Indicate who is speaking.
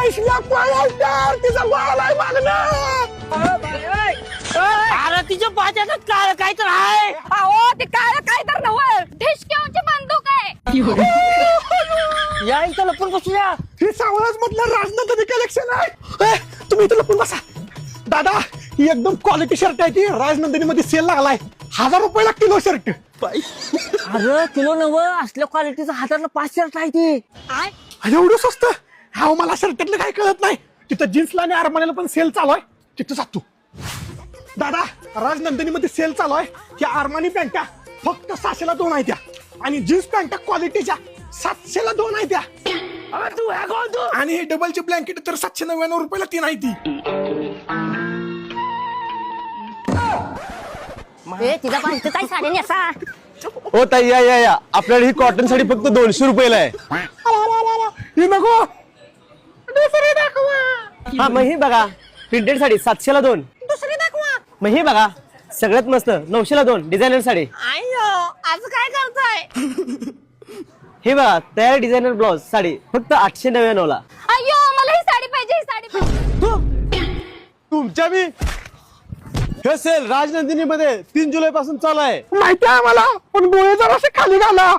Speaker 1: पैसला पळायचं तिचा बाळ आहे मागणं.
Speaker 2: अरे तिच्या पाच्यात काळ काय तर आहे.
Speaker 3: अहो ते काय काय तर नव्हे ठिशक्याची बंदूक आहे.
Speaker 2: या इथं लपून बसूया.
Speaker 1: हे सावळाच मधलं राजनंदिनी कलेक्शन आहे. तुम्ही इथं लपून बसा. दादा ही एकदम क्वालिटी शर्ट आहे ती. राजनंदिनी मध्ये सेल लागलाय. 1000 रुपयाला किलो शर्ट.
Speaker 2: अरे किलो नव असल्या क्वालिटीचा हाताला 5 शर्ट आहे ती.
Speaker 1: एवढं स्वस्त. हा मला शर्टातलं काय कळत नाही. तिथं जीन्सला आणि आरमानीला पण सेल चालू आहे. तिथं जातो. दादा राजनंदिनी मध्ये सेल चालू आहे. त्या आरमानी पॅन्टा फक्त 600 ला 2 आहे त्या. आणि जीन्स पॅन्टा क्वालिटीच्या 700 ला 2 आहे त्या.
Speaker 2: तू ह्या कोण तू.
Speaker 1: आणि हे डबलची ब्लँकेट तर 799 रुपयाला 3 आहे ती.
Speaker 3: तिचा पाहिजे काय साडी नेसा.
Speaker 4: हो ताई या या या आपल्याला ही कॉटन साडी फक्त 200 रुपयाला आहे.
Speaker 1: ही नको दुसरी दाखवा.
Speaker 4: हा मग ही बघा प्रिंटेड साडी 700 ला 2.
Speaker 3: दुसरी दाखवा.
Speaker 4: मग ही बघा सगळ्यात मस्त 900 ला 2 डिझायनर साडी.
Speaker 3: अय्यो आज काय करताय.
Speaker 4: हे बघा तयार डिझायनर ब्लाउज साडी फक्त 899 ला.
Speaker 3: अय्यो मला ही साडी पाहिजे ही साडी पाहिजे.
Speaker 4: तुमच्या बी हे सेल राजनंदिनी मध्ये 3 जुलै पासून चालू आहे.
Speaker 1: माहिती आहे मला पण डोळे जरासे खाली घाला.